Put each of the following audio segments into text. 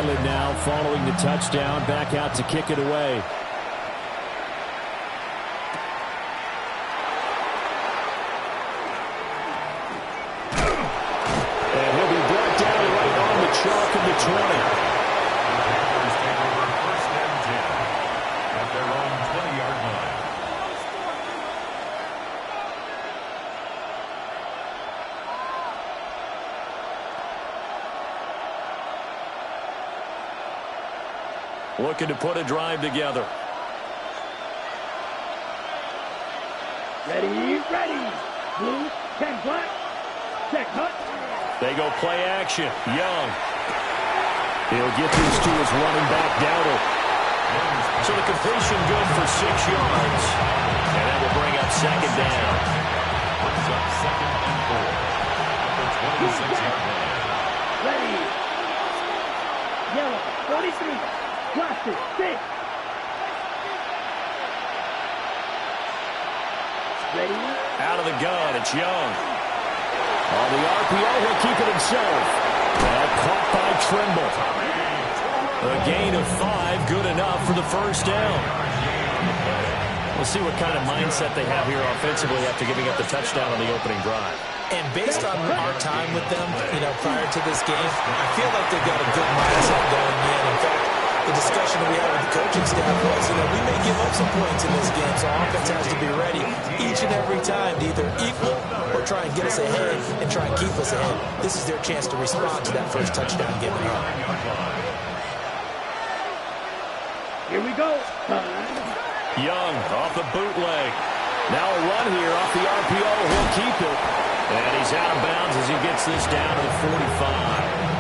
island now following the touchdown. Back out to kick it away. And he'll be brought down right on the chalk of the 20. Looking to put a drive together. Ready, ready. Blue, 10 black. Check, hut. They go play action. Young. He'll get this to his running back, Dowdle. So the completion good for 6 yards. And that will bring up second down. Brings up second and 4. At the 26-yard line. Ready. Yellow, 43. Plastic, 6. Ready? Out of the gun, it's Young. On the RPO, he'll keep it himself. And caught by Trimble. A gain of 5, good enough for the first down. We'll see what kind of mindset they have here offensively after giving up the touchdown on the opening drive. And based on our time with them, prior to this game, I feel like they've got a good mindset going in. In fact, the discussion we had with the coaching staff was, we may give up some points in this game, so offense has to be ready each and every time to either equal or try and get us ahead and try and keep us ahead. This is their chance to respond to that first touchdown given up. Here we go. Young off the bootleg. Now a run here off the RPO. He'll keep it. And he's out of bounds as he gets this down to the 45.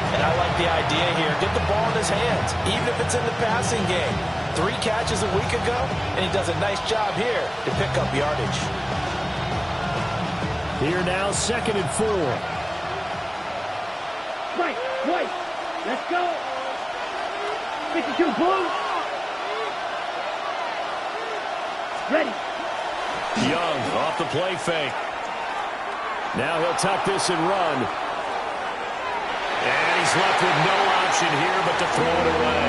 And I like the idea here. Get the ball in his hands, even if it's in the passing game. 3 catches a week ago, and he does a nice job here to pick up yardage. Here now, 2nd and 4. Right, right. Let's go. 52 blue. Ready. Young off the play fake. Now he'll tuck this and run. And he's left with no option here but to throw it away.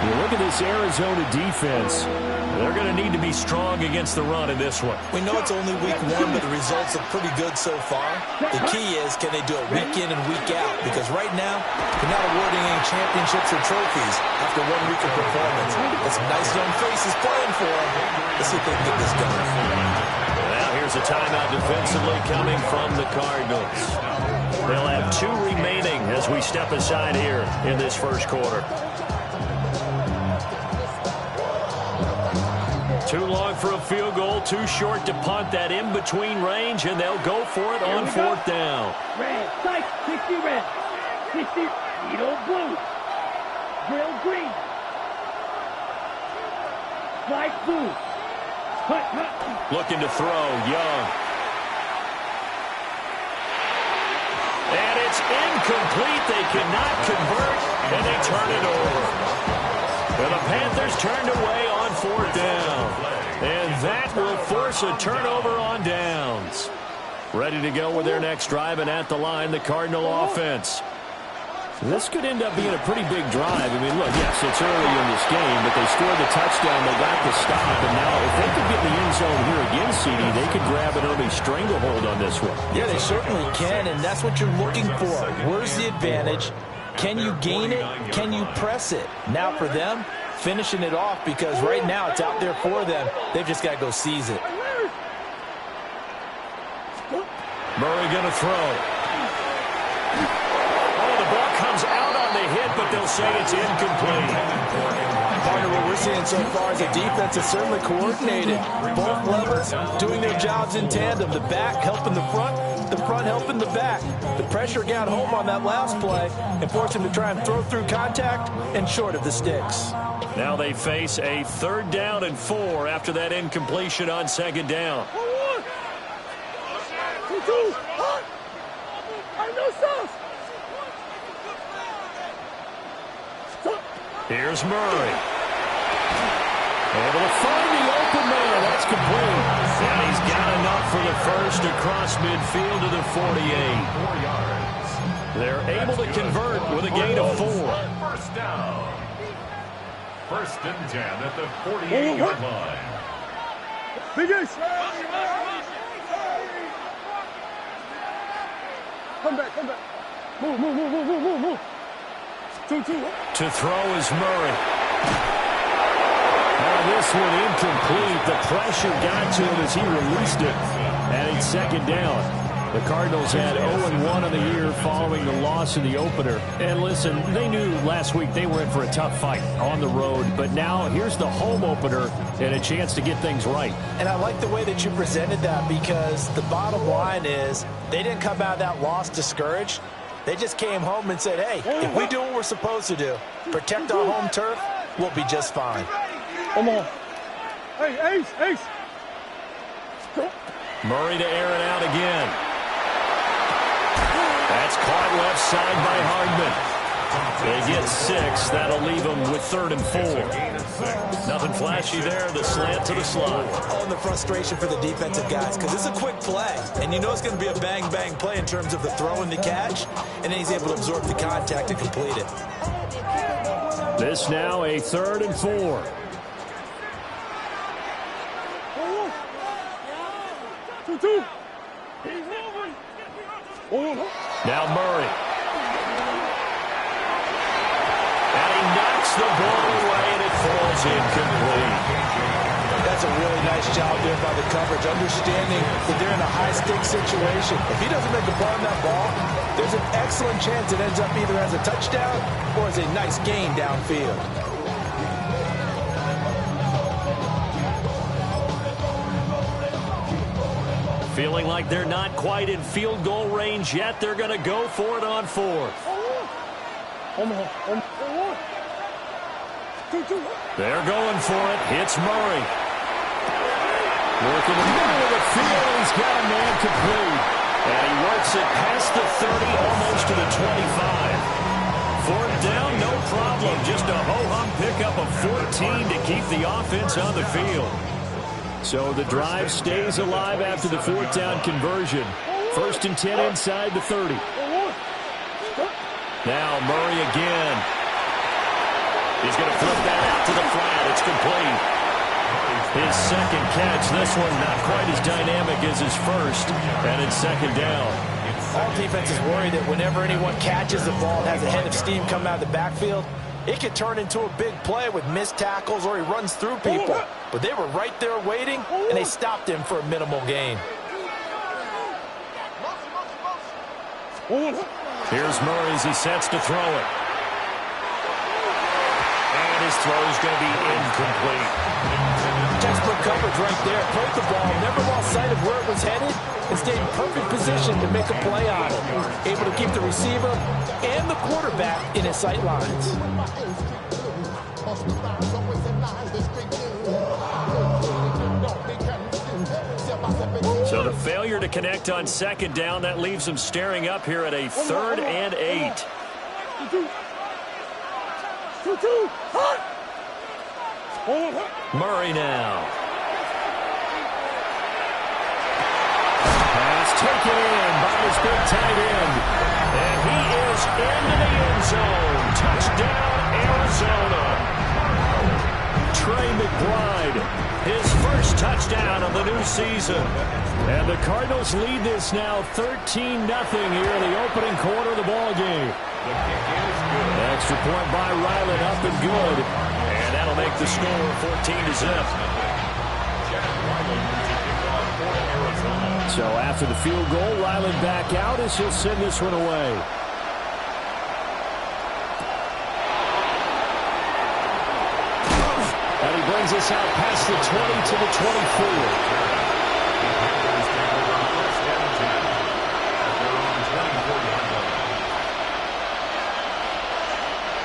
You look at this Arizona defense. They're going to need to be strong against the run in this one. We know it's only week 1, but the results are pretty good so far. The key is, can they do it week in and week out? Because right now, they're not awarding any championships or trophies after 1 week of performance. Got some nice young faces playing for them. Let's see if they can get this going. Now here's a timeout defensively coming from the Cardinals. They'll have 2 remaining as we step aside here in this first quarter. Too long for a field goal, too short to punt. That in-between range, and they'll go for it on 4th down. Red, sight, 60 red, 60, needle blue, grill green, flag blue, hut, hut. Looking to throw, Young. And it's incomplete. They cannot convert, and they turn it over. And the Panthers turned away on 4th down. And that will force a turnover on downs. Ready to go with their next drive, and at the line, the Cardinal offense. This could end up being a pretty big drive. I mean, look, yes, it's early in this game, but they scored the touchdown. They got the stop, and now if they could get in the end zone here again, CD, they could grab an early stranglehold on this one. Yeah, they certainly can, and that's what you're looking for. Where's the advantage? Can you gain it? Can you press it? Now for them, finishing it off, because right now it's out there for them. They've just got to go seize it. Murray going to throw. Oh, the ball comes out on the hit, but they'll say it's incomplete. Part of what we're seeing so far is a defense that's certainly coordinated. Both levers doing their jobs in tandem. The back helping the front helping the back. The pressure got home on that last play and forced him to try and throw through contact and short of the sticks. Now they face a 3rd down and 4 after that incompletion on 2nd down. Here's Murray. Able to find the open man. That's complete. And he's got enough for the first across midfield to the 48. 4 yards. They're able to convert with a gain of 4. First down. First and 10 at the 48-yard line. Biggest. Come back. Move. 2-2. To throw is Murray. Now this one incomplete. The pressure got to him as he released it. And it's second down. The Cardinals had 0-1 on the year following the loss in the opener. And listen, they knew last week they were in for a tough fight on the road. But now here's the home opener and a chance to get things right. And I like the way that you presented that, because the bottom line is they didn't come out of that loss discouraged. They just came home and said, hey, if we do what we're supposed to do, protect our home turf, we'll be just fine. Come on. Hey, Ace. Murray to air it out again. That's caught left side by Hardman. They get 6. That'll leave them with 3rd and 4. Nothing flashy there. The slant to the slot. Oh, and the frustration for the defensive guys, because it's a quick play. And you know it's going to be a bang-bang play in terms of the throw and the catch. And then he's able to absorb the contact and complete it. This now a 3rd and 4. Now Murray. And he knocks the ball away, and it falls incomplete. That's a really nice job there by the coverage, understanding that they're in a high-stakes situation. If he doesn't make a play on that ball, there's an excellent chance it ends up either as a touchdown or as a nice gain downfield. Feeling like they're not quite in field goal range yet. They're going to go for it on 4th. They're going for it. Hits Murray. Working in the middle of the field. He's got a man complete. And he works it past the 30, almost to the 25. 4th down, no problem. Just a ho-hum pickup of 14 to keep the offense on the field. So the drive stays alive after the 4th down conversion. 1st and 10 inside the 30. Now Murray again. He's going to flip that out to the flat. It's complete. His second catch. This one not quite as dynamic as his first. And it's 2nd down. All defenses worry that whenever anyone catches the ball, has a head of steam come out of the backfield, it could turn into a big play with missed tackles or he runs through people. But they were right there waiting, and they stopped him for a minimal gain. Here's Murray as he sets to throw it. And his throw is going to be incomplete. Textbook coverage right there. Played the ball, never lost sight of where it was headed, and stayed in perfect position to make a play on it. Able to keep the receiver and the quarterback in his sight lines. So the failure to connect on 2nd down, that leaves them staring up here at a 3rd and 8. Murray now. Pass taken in by his big tight end. And he is into the end zone. Touchdown, Arizona. Trey McBride, his first touchdown of the new season. And the Cardinals lead this now 13-0 here in the opening quarter of the ball game. Extra point by Ryland, up and good. And that'll make the score 14-0. So after the field goal, Ryland back out as he'll send this one away. And he brings us out past the 20 to the 24.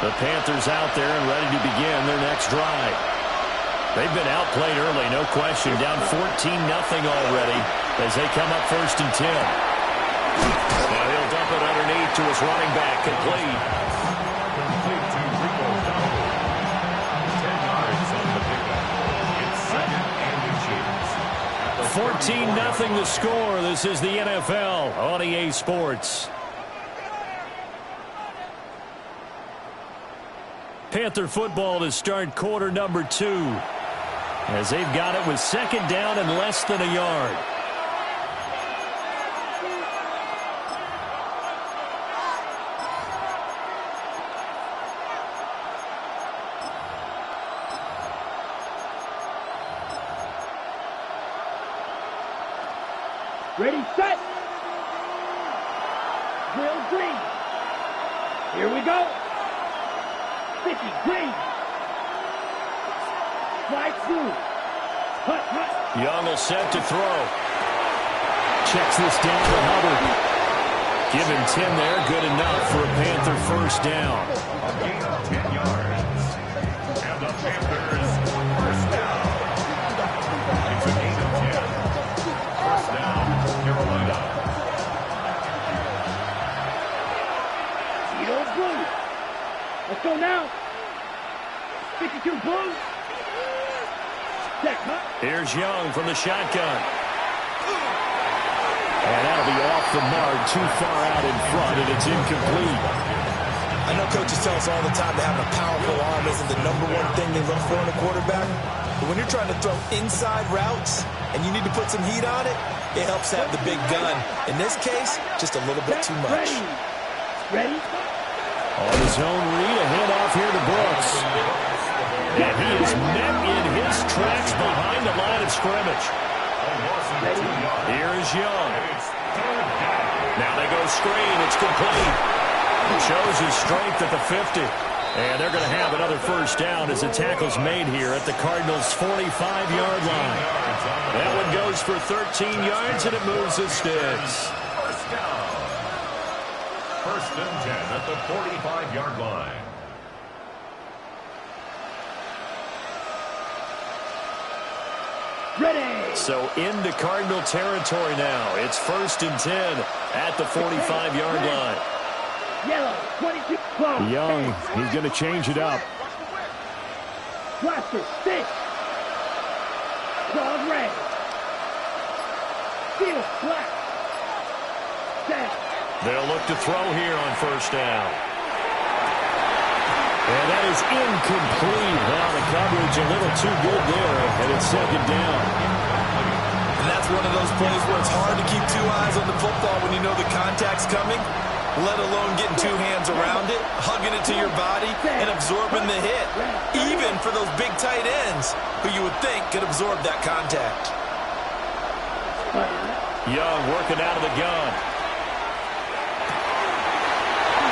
The Panthers out there and ready to begin their next drive. They've been outplayed early, no question. Down 14-0 already as they come up 1st and 10. Now he'll dump it underneath to his running back, complete. 14-0 the score. This is the NFL on EA Sports. Panther football to start quarter number 2. As they've got it with second down and less than a yard. Ready, set. Drill green. Here we go. 50, green. Slide through. Hut, hut. Young will set to throw. Checks this down to Hubbard. Give him 10 there. Good enough for a Panther first down. A gain of 10 yards. And the Panthers first down. It's a gain of 10. First down, Carolina. Edo blue. Let's go now. 52 blue. Check, huh? Here's Young from the shotgun. And that'll be off the mark, too far out in front, and it's incomplete. I know coaches tell us all the time that having a powerful arm isn't the number one thing they look for in a quarterback. But when you're trying to throw inside routes and you need to put some heat on it, it helps to have the big gun. In this case, just a little bit too much. Ready? On his own read, a handoff here to Brooks. And he is met in his tracks behind the line of scrimmage. Here is Young. Now they go screen. It's complete. Shows his strength at the 50. And they're going to have another first down as the tackle's made here at the Cardinals' 45-yard line. That one goes for 13 yards, and it moves the sticks. First down. First and 10 at the 45-yard line. Ready. So into Cardinal territory now. It's first and 10 at the 45-yard line. Yellow, 22. Close. Young, he's going to change it up. Blaster, stick. Claws red. Steel, black. Set. They'll look to throw here on first down. And that is incomplete. Well, the coverage a little too good there, and it's second down. And that's one of those plays where it's hard to keep two eyes on the football when you know the contact's coming, let alone getting two hands around it, hugging it to your body, and absorbing the hit, even for those big tight ends who you would think could absorb that contact. Young working out of the gun.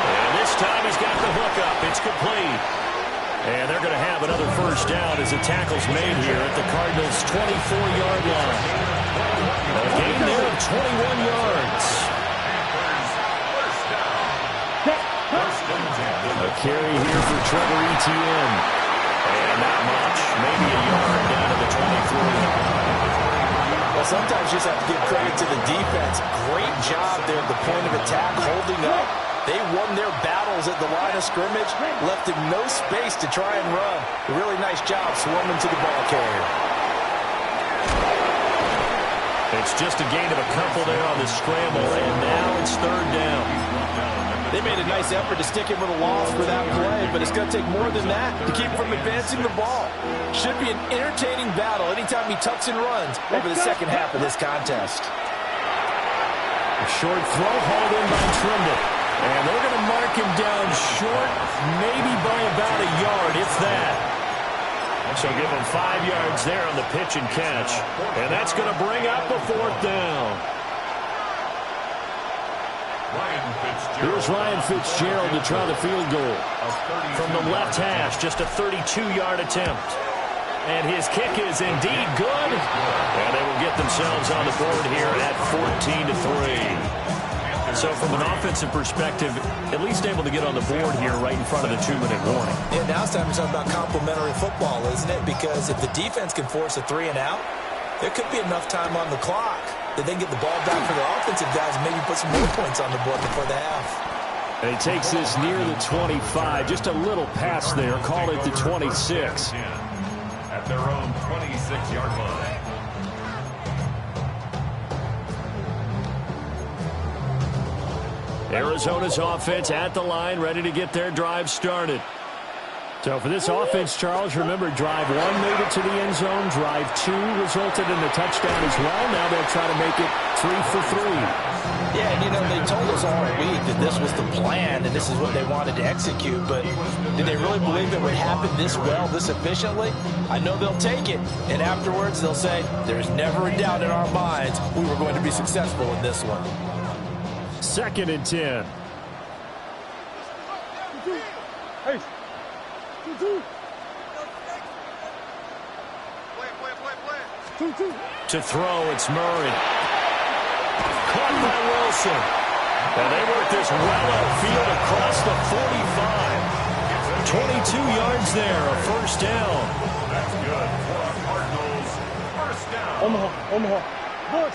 And this time he's got the hook up. It's complete. And they're going to have another first down as the tackle's made here at the Cardinals' 24-yard line. A gain there of 21 yards. A carry here for Trevor Etienne. And not much. Maybe a yard down to the 23. Well, sometimes you just have to give credit to the defense. Great job there at the point of attack, holding up. They won their battles at the line of scrimmage, left him no space to try and run. A really nice job swarming to the ball carrier. It's just a gain of a couple there on the scramble, and now it's third down. They made a nice effort to stick him with a loss for that play, but it's going to take more than that to keep him from advancing the ball. Should be an entertaining battle anytime he tucks and runs over the second half of this contest. A short throw hauled in by Trimble. And they're going to mark him down short, maybe by about a yard, if that. So give him 5 yards there on the pitch and catch. And that's going to bring up a fourth down. Here's Ryan Fitzgerald to try the field goal. From the left hash, just a 32-yard attempt. And his kick is indeed good. And they will get themselves on the board here at 14-3. So from an offensive perspective, at least able to get on the board here right in front of the 2-minute warning. Yeah, now it's time to talk about complementary football, isn't it? Because if the defense can force a 3-and-out, there could be enough time on the clock that they can get the ball back for their offensive guys and maybe put some more points on the board before the half. And he takes this near the 25, just a little pass there, call it the 26. At their own 26-yard line. Arizona's offense at the line, ready to get their drive started. So for this offense, Charles, remember, drive 1 made it to the end zone. Drive 2 resulted in a touchdown as well. Now they'll try to make it 3 for 3. Yeah, and, you know, they told us all week that this was the plan and this is what they wanted to execute. But did they really believe it would happen this well, this efficiently? I know they'll take it. And afterwards, they'll say, there's never a doubt in our minds we were going to be successful in this one. 2nd and 10. Hey. To throw, it's Murray. Caught by Wilson. And they work this well upfield across the 45. 22 yards there, a first down. That's good for the Cardinals. First down. Omaha.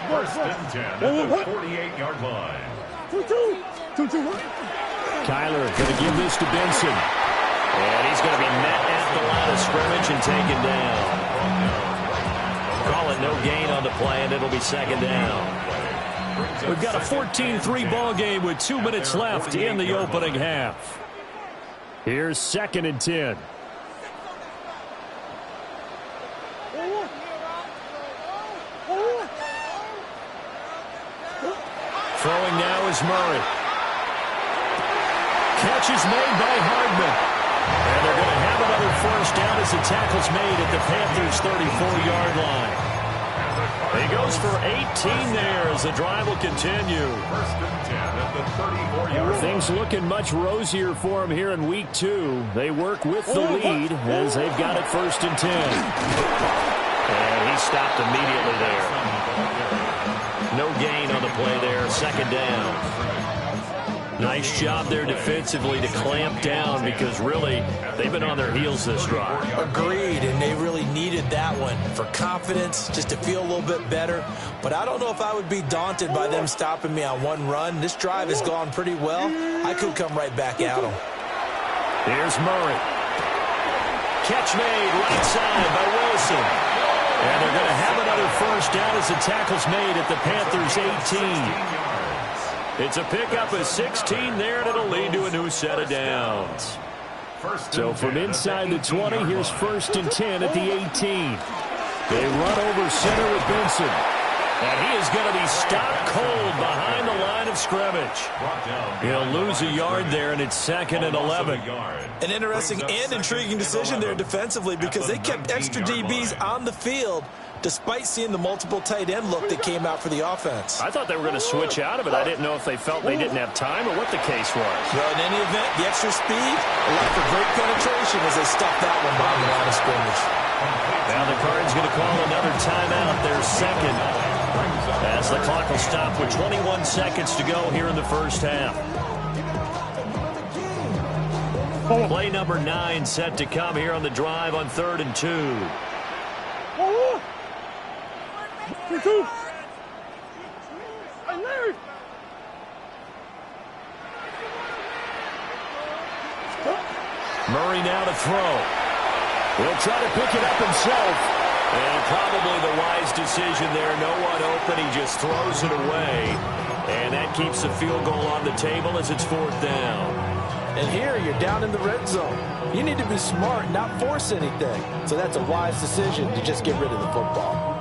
First and 10 at the 48-yard line. 2-2. Kyler going to give this to Benson. And he's going to be met at the line of scrimmage and taken down. Call it no gain on the play, and it'll be 2nd down. We've got a 14-3 ball game with 2 minutes left in the opening half. Here's 2nd and 10. Throwing now is Murray. Catch is made by Hardman. And they're going to have another first down as the tackle's made at the Panthers' 34-yard line. He goes for 18 there as the drive will continue. First and 10 at the 34-yard line. Things looking much rosier for him here in week 2. They work with the lead as they've got it 1st and 10. And he stopped immediately there. No gain on the play there, 2nd down. Nice job there defensively to clamp down because really they've been on their heels this drive. Agreed, and they really needed that one for confidence, just to feel a little bit better. But I don't know if I would be daunted by them stopping me on one run. This drive has gone pretty well. I could come right back at them. Here's Murray. Catch made right side by Wilson. And they're going to have another first down as the tackle's made at the Panthers' 18. It's a pickup of 16 there, and it'll lead to a new set of downs. So from inside the 20, here's 1st and 10 at the 18. They run over center with Benson. And he is going to be stopped cold behind the line of scrimmage. He'll lose a yard there, and it's 2nd and 11. An interesting and intriguing decision there defensively because they kept extra DBs on the field despite seeing the multiple tight end look that came out for the offense. I thought they were going to switch out of it. I didn't know if they felt they didn't have time or what the case was. Well, in any event, the extra speed allowed for great penetration as they stuffed that one behind the line of scrimmage. Now the Cards going to call another timeout, their 2nd. As the clock will stop with 21 seconds to go here in the first half. Play number 9 set to come here on the drive on 3rd and 2. 2-2. Murray now to throw. He'll try to pick it up himself. And probably the wise decision there. No one open. He just throws it away. And that keeps the field goal on the table as it's 4th down. And here you're down in the red zone. You need to be smart and not force anything. So that's a wise decision to just get rid of the football.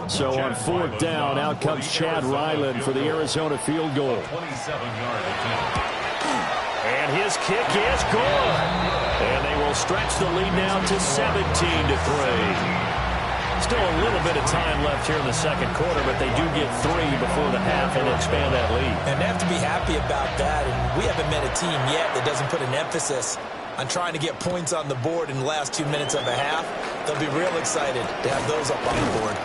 So on 4th down, out comes Chad Ryland for the Arizona field goal. 27-yard attempt. And his kick is good. And they will stretch the lead now to 17-3. Still a little bit of time left here in the second quarter, but they do get 3 before the half and expand that lead. And they have to be happy about that. And we haven't met a team yet that doesn't put an emphasis on trying to get points on the board in the last 2 minutes of a half. They'll be real excited to have those up on the board.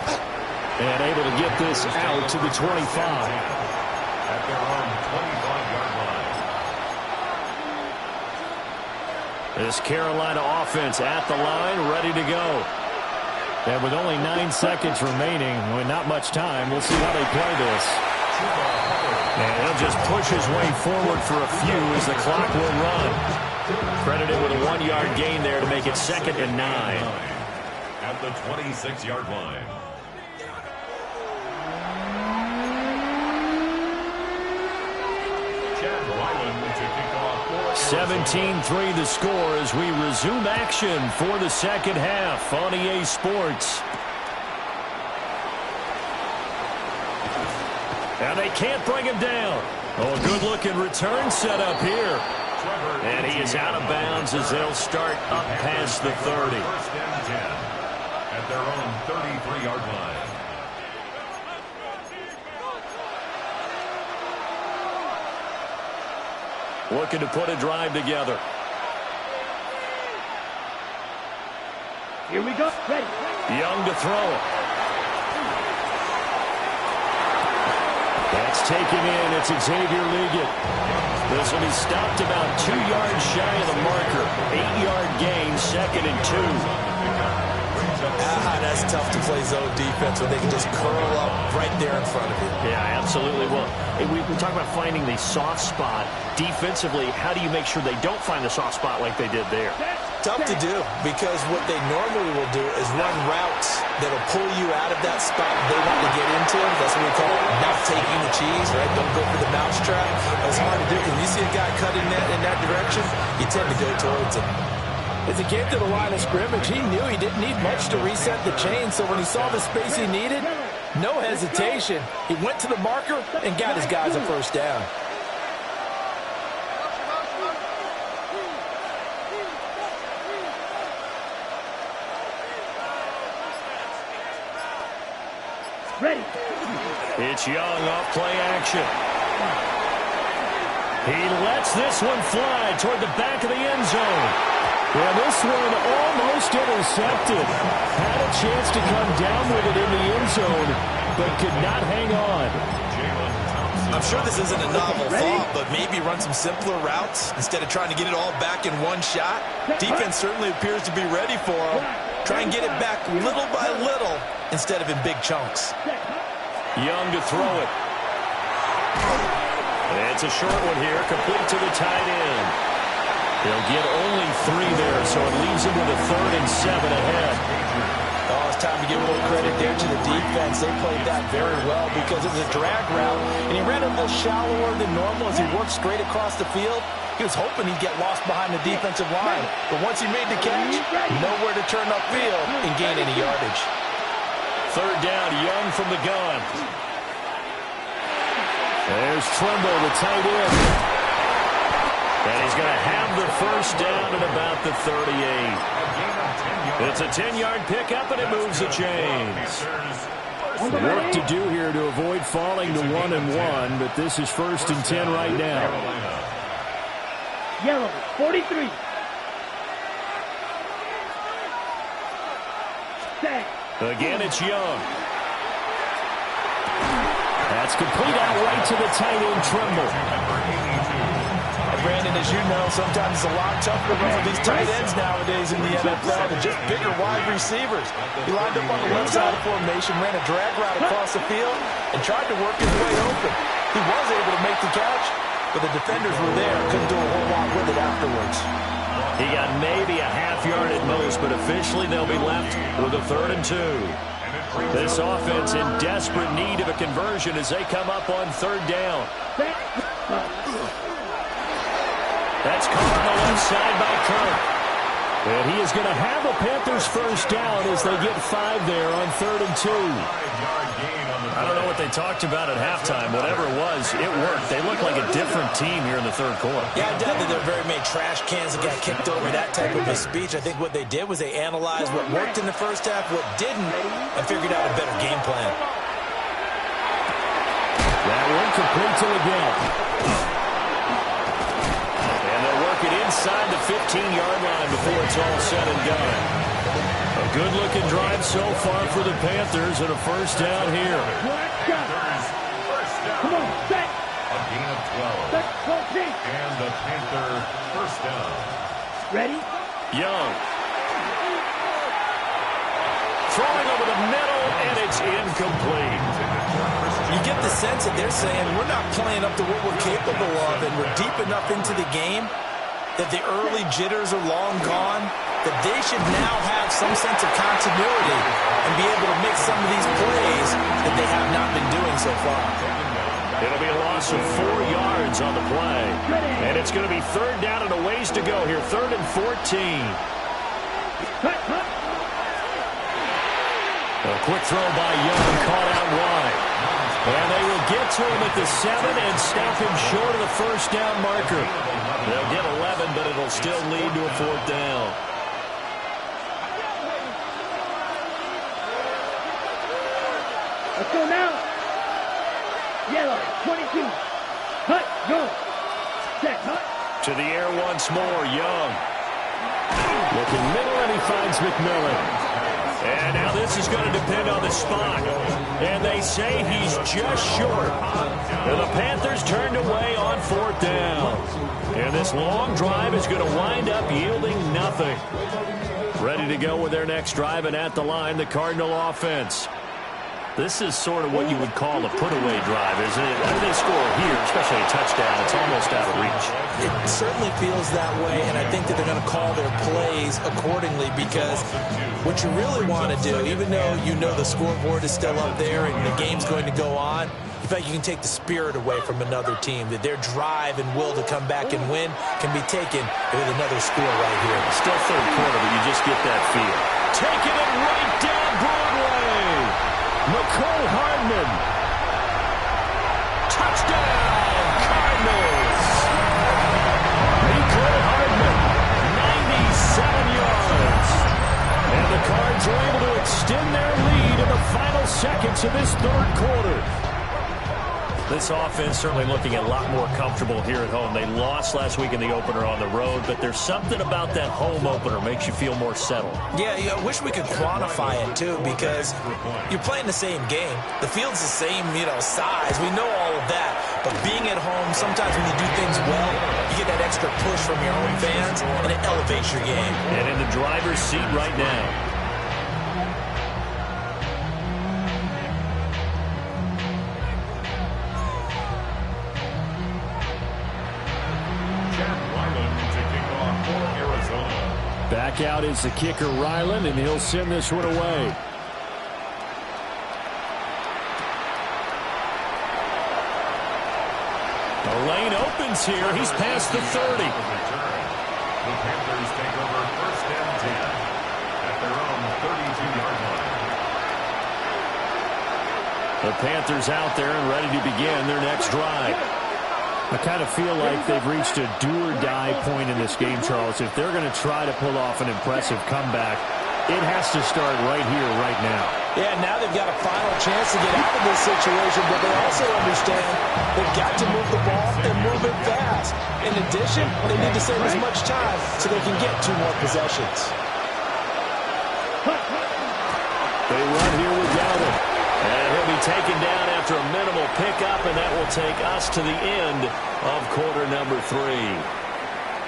And able to get this out to the 25. At their own 25-yard line. This Carolina offense at the line, ready to go. And with only 9 seconds remaining, with not much time, we'll see how they play this. And he'll just push his way forward for a few as the clock will run. Credited with a 1-yard gain there to make it 2nd and 9. At the 26-yard line. to kick off for 17-3 the score as we resume action for the second half on EA Sports. And they can't bring him down. Oh, a good-looking return set up here. And he is out of bounds as they'll start up past the 30. First and 10 at their own 33-yard line. Looking to put a drive together. Here we go. Ready. Young to throw it. That's taken in. It's Xavier Liggett. This one, he stopped about 2 yards shy of the marker. 8-yard gain, 2nd and 2. That's tough to play zone defense when they can just curl up right there in front of you. Yeah, absolutely. Well, we talk about finding the soft spot. Defensively, how do you make sure they don't find the soft spot like they did there? Tough to do, because what they normally will do is run routes that'll pull you out of that spot they want to get into. That's what we call it, not taking the cheese, right? Don't go for the mousetrap. It's hard to do, because when you see a guy cutting in that direction, you tend to go towards him. As he came to the line of scrimmage, he knew he didn't need much to reset the chain, so when he saw the space he needed, no hesitation. He went to the marker and got his guys a first down. Ready. It's Young off play action. He lets this one fly toward the back of the end zone. Yeah, this one almost intercepted. Had a chance to come down with it in the end zone, but could not hang on. I'm sure this isn't a novel thought, but maybe run some simpler routes instead of trying to get it all back in one shot. Defense certainly appears to be ready for him. Try and get it back little by little instead of in big chunks. Young to throw it. It's a short one here, complete to the tight end. He'll get only 3 there, so it leaves him with a 3rd and 7 ahead. Oh, it's time to give a little credit there to the defense. They played that very well because it was a drag route, and he ran a little shallower than normal as he worked straight across the field. He was hoping he'd get lost behind the defensive line, but once he made the catch, nowhere to turn upfield and gain any yardage. 3rd down, Young from the gun. There's Trimble, the tight end. And he's going to have the first down at about the 38. It's a 10-yard pickup, and it moves the chains. Work to do here to avoid falling to 1-1, but this is 1st and 10 right now. Yellow, 43. Set. Again, it's Young. That's complete out right to the tight end, Trimble. Brandon, as you know, sometimes it's a lot tougher to run with these tight ends nowadays in the NFL than just bigger wide receivers. He lined up on the left side of formation, ran a drag route across the field, and tried to work his way open. He was able to make the catch, but the defenders were there, couldn't do a whole lot with it afterwards. He got maybe a half yard at most, but officially they'll be left with a 3rd and 2. This offense in desperate need of a conversion as they come up on 3rd down. That's caught on the left side by Kirk. And he is going to have a Panthers first down as they get 5 there on 3rd and 2. I don't know what they talked about at halftime. Whatever it was, it worked. They look like a different team here in the 3rd quarter. Yeah, I doubt that there very many trash cans that got kicked over, that type of a speech. I think what they did was they analyzed what worked in the first half, what didn't, and figured out a better game plan. That one complete to again. And they'll work it inside the 15-yard line before it's all said and done. A good-looking drive so far for the Panthers and a first down here. Come on, set. A gain of 12. And the Panther first down. Ready? Young. Throwing over the middle, and it's incomplete. You get the sense that they're saying we're not playing up to what we're capable of, and we're deep enough into the game that the early jitters are long gone, that they should now have some sense of continuity and be able to make some of these plays that they have not been doing so far. It'll be a loss loss of 4 yards on the play. And it's going to be third down and a ways to go here. 3rd and 14. A quick throw by Young, caught out wide. And they will get to him at the 7 and stop him short of the first down marker. They'll get 11, but it'll still lead to a 4th down. Let's go now. Yellow, 22. Hut, go. Check, hut. To the air once more, Young. Looking middle, and he finds McMillan. And now this is going to depend on the spot. And they say he's just short. And the Panthers turned away on 4th down. And this long drive is going to wind up yielding nothing. Ready to go with their next drive, and at the line, the Cardinal offense. This is sort of what you would call a put-away drive, isn't it? After they score here, especially a touchdown, it's almost out of reach. It certainly feels that way, and I think that they're going to call their plays accordingly, because what you really want to do, even though you know the scoreboard is still up there and the game's going to go on, in fact, you can take the spirit away from another team, that their drive and will to come back and win can be taken with another score right here. Still 3rd quarter, but you just get that feel. Taking it right down Broadway. McCole Hardman. Touchdown, Cardinals. McCole Hardman, 97 yards. And the Cards are able to extend their lead in the final seconds of this 3rd quarter. This offense certainly looking a lot more comfortable here at home. They lost last week in the opener on the road, but there's something about that home opener makes you feel more settled. Yeah, I wish we could quantify it, too, because you're playing the same game. The field's the same, size. We know all of that. But being at home, sometimes when you do things well, you get that extra push from your own fans, and it elevates your game. And in the driver's seat right now. Back out is the kicker, Ryland, and he'll send this one away. The lane opens here. He's past the 30. The Panthers take over 1st and 10 at their own 32-yard line. The Panthers out there and ready to begin their next drive. I kind of feel like they've reached a do-or-die point in this game, Charles. If they're going to try to pull off an impressive comeback, it has to start right here, right now. Yeah, now they've got a final chance to get out of this situation, but they also understand they've got to move the ball and move it fast. In addition, they need to save as much time so they can get 2 more possessions. They run here with Galvin. And he'll be taken down after a minimal pickup, and that will take us to the end of quarter number 3.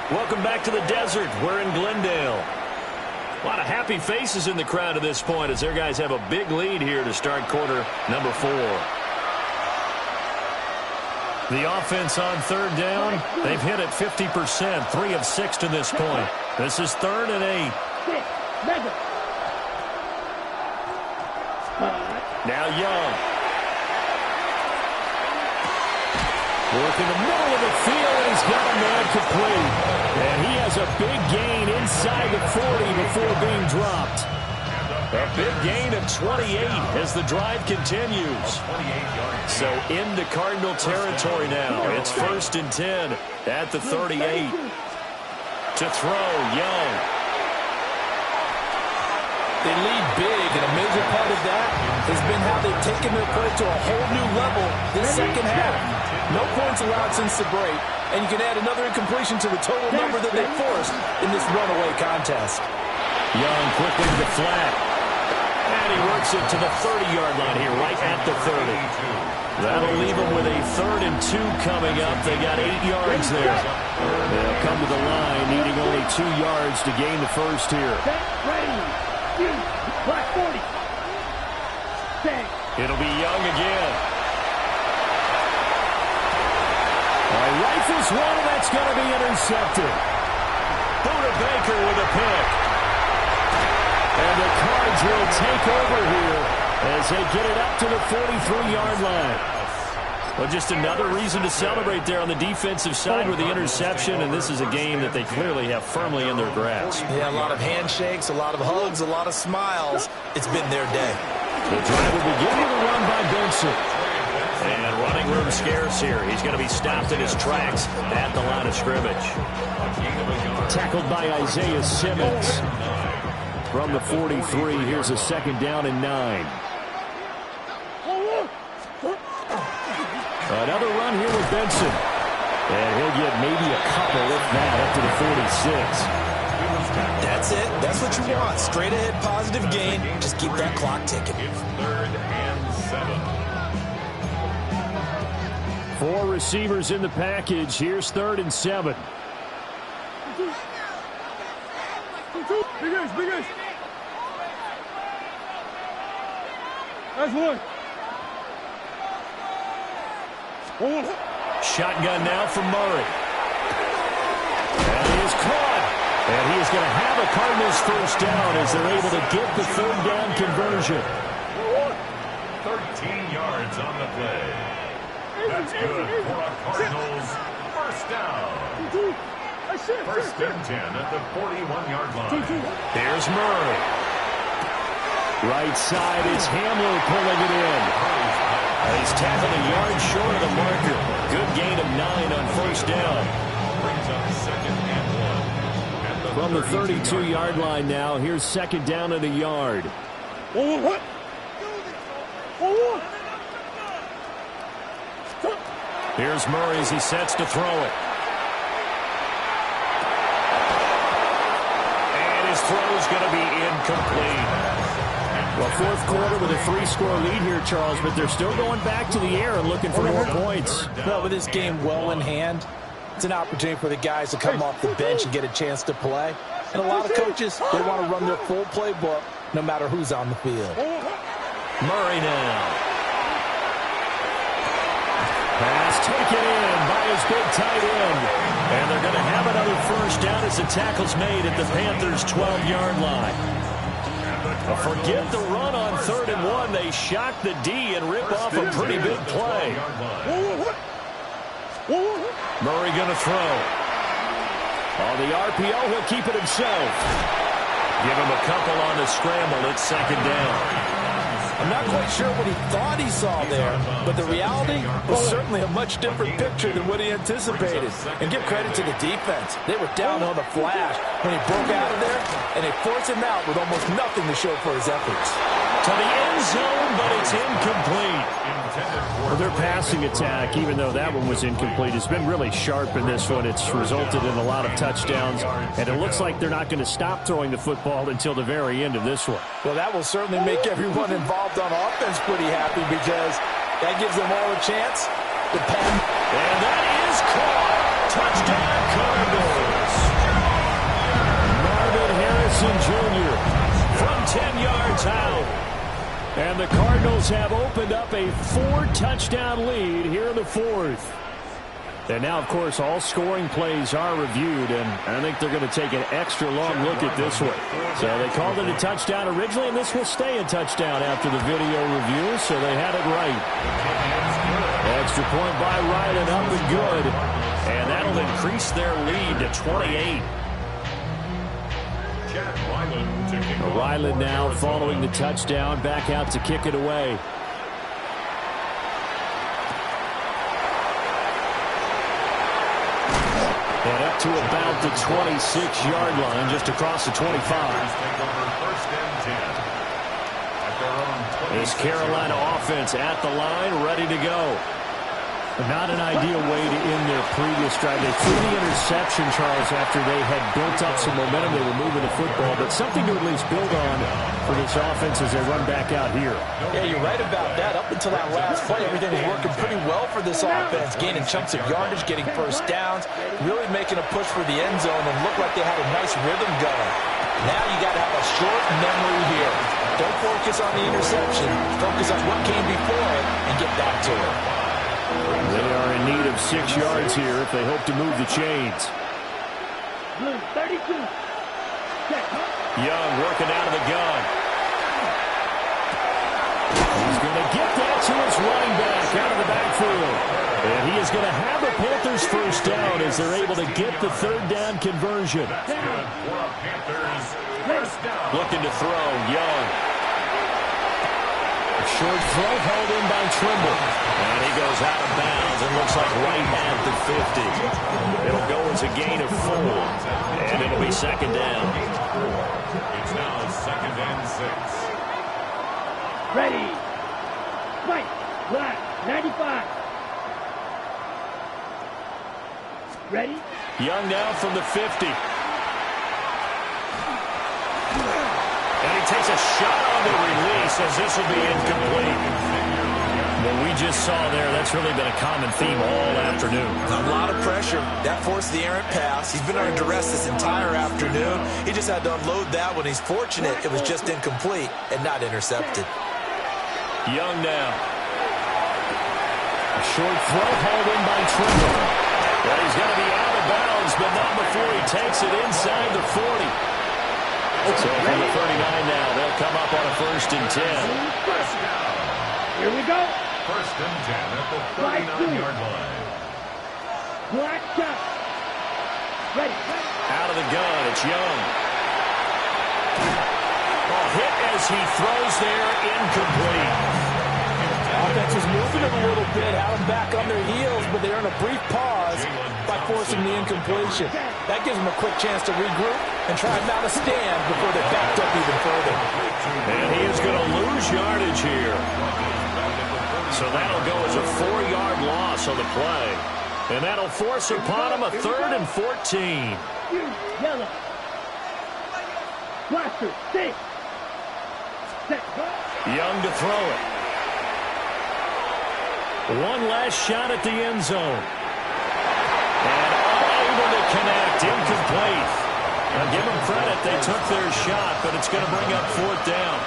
Welcome back to the desert. We're in Glendale. A lot of happy faces in the crowd at this point as their guys have a big lead here to start quarter number 4. The offense on 3rd down, they've hit it 50%, 3 of 6 to this point. This is 3rd and 8. Now Young. Work in the middle of the field, and he's got a man complete. And he has a big gain inside the 40 before being dropped. A big gain of 28 as the drive continues. So into Cardinal territory now. It's 1st and 10 at the 38. To throw, Young. They lead big, and a major part of that has been how they've taken their play to a whole new level this second half. No points allowed since the break, and you can add another incompletion to the total number that they forced in this runaway contest. Young quickly to the flat. And he works it to the 30-yard line here, right at the 30. That'll leave them with a 3rd and 2 coming up. They got 8 yards there. They'll come to the line, needing only 2 yards to gain the first here. Black 40. It'll be Young again. Rifles one, and that's going to be intercepted. Buda Baker with a pick. And the Cards will take over here as they get it up to the 43-yard line. Well, just another reason to celebrate there on the defensive side with the interception, and this is a game that they clearly have firmly in their grasp. Yeah, a lot of handshakes, a lot of hugs, a lot of smiles. It's been their day. The drive will begin with a run by Benson. And running room scarce here. He's going to be stopped in his tracks at the line of scrimmage. Tackled by Isaiah Simmons. From the 43, here's a 2nd down and 9. Another run here with Benson. And he'll get maybe a couple, if that, up to the 46. That's it. That's what you want. Straight ahead positive gain. Just keep that clock ticking. It's 3rd and 7. 4 receivers in the package. Here's 3rd and 7. Big. That's one. Shotgun now from Murray. And he is caught. And he is going to have a Cardinals 1st down as they're able to get the 3rd down conversion. 13 yards on the play. That's good for a Cardinals 1st down. 1st and 10 at the 41-yard line. There's Murray. Right side is Hamler pulling it in. He's tackled a yard short of the marker. Good gain of 9 on 1st down. Brings up 2nd and 1. From the 32-yard line now, here's 2nd down and a yard. Here's Murray as he sets to throw it. And his throw is going to be incomplete. Well, 4th quarter with a 3-score lead here, Charles, but they're still going back to the air and looking for more points. Well, with this game well in hand, it's an opportunity for the guys to come off the bench and get a chance to play. And a lot of coaches, they want to run their full playbook no matter who's on the field. Murray now. Pass taken in by his big tight end. And they're going to have another 1st down as the tackle's made at the Panthers' 12-yard line. Forget the run on 3rd and 1. They shock the D and rip off a pretty big play. Murray going to throw. On the RPO, he'll keep it himself. Give him a couple on the scramble. It's 2nd down. I'm not quite sure what he thought he saw there, but the reality was certainly a much different picture than what he anticipated. And give credit to the defense. They were down on the flash when he broke out of there, and they forced him out with almost nothing to show for his efforts. To the end zone, but it's incomplete. Well, their passing attack, even though that one was incomplete, has been really sharp in this one. It's resulted in a lot of touchdowns, and it looks like they're not going to stop throwing the football until the very end of this one. Well, that will certainly make everyone involved on offense pretty happy because that gives them all a chance to pen. And that is caught. Touchdown, Cardinals. Marvin Harrison Jr. from 10 yards out. And the Cardinals have opened up a 4-touchdown lead here in the 4th. And now, of course, all scoring plays are reviewed, and I think they're going to take an extra long look at this one. So they called it a touchdown originally, and this will stay a touchdown after the video review, so they had it right. Extra point by Ryland, up and good. And that'll increase their lead to 28. Ryland now following the touchdown, back out to kick it away. And up to about the 26-yard line, just across the 25. This Carolina offense at the line, ready to go. Not an ideal way to end their previous drive. They threw the interception, Charles, after they had built up some momentum. They were moving the football, but something to at least build on for this offense as they run back out here. Yeah, you're right about that. Up until that last play, everything was working pretty well for this offense, gaining chunks of yardage, getting 1st downs, really making a push for the end zone, and looked like they had a nice rhythm going. Now you got to have a short memory here. Don't focus on the interception. Focus on what came before it and get back to it. They are in need of 6 yards here if they hope to move the chains. 32. Young working out of the gun. He's going to get that to his running back out of the backfield. backfield. And he is going to have the Panthers first down as they're able to get the third down conversion. Looking to throw, Young. A short throw held in by Trimble. And he goes out of bounds and looks like right at the 50. It'll go as a gain of 4. And it'll be second down. It's now 2nd and 6. Ready. Fight. Black. 95. Ready. Young now from the 50. And he takes a shot on the release as this will be incomplete. What we just saw there, that's really been a common theme all afternoon. A lot of pressure. That forced the errant pass. He's been under duress this entire afternoon. He just had to unload that one. He's fortunate it was just incomplete and not intercepted. Young now. A short throw hauled in by Trimble. Well, he's going to be out of bounds, but not before he takes it inside the 40. So from the 39 now, they'll come up on a 1st and 10. Here we go. 1st and 10 at the 39-yard line. Black shot. Ready. Out of the gun, it's Young. Ball hit as he throws there, incomplete. Offense was moving them a little bit, had them back on their heels, but they're in a brief pause by forcing the incompletion. That gives them a quick chance to regroup and try and mount a stand before they're backed up even further. And he is going to lose yardage here. So that'll go as a 4-yard loss on the play. And that'll force upon him a 3rd and 14. Yellow. Blaster. 6. Young to throw it. One last shot at the end zone. And unable to connect. Incomplete. Now give them credit. They took their shot, but it's going to bring up 4th down.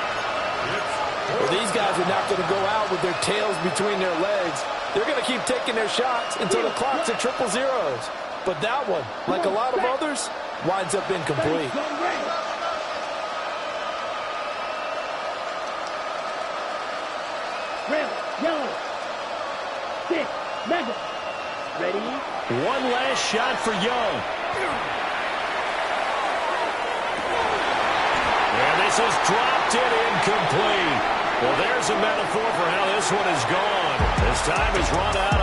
Well, these guys are not going to go out with their tails between their legs. They're going to keep taking their shots until the clock's at 000. But that one, like a lot of others, winds up incomplete. Red, yellow. 6. Mega. Ready. One last shot for Young. And this is dropped in incomplete. Well, there's a metaphor for how this one is gone. As time is run out on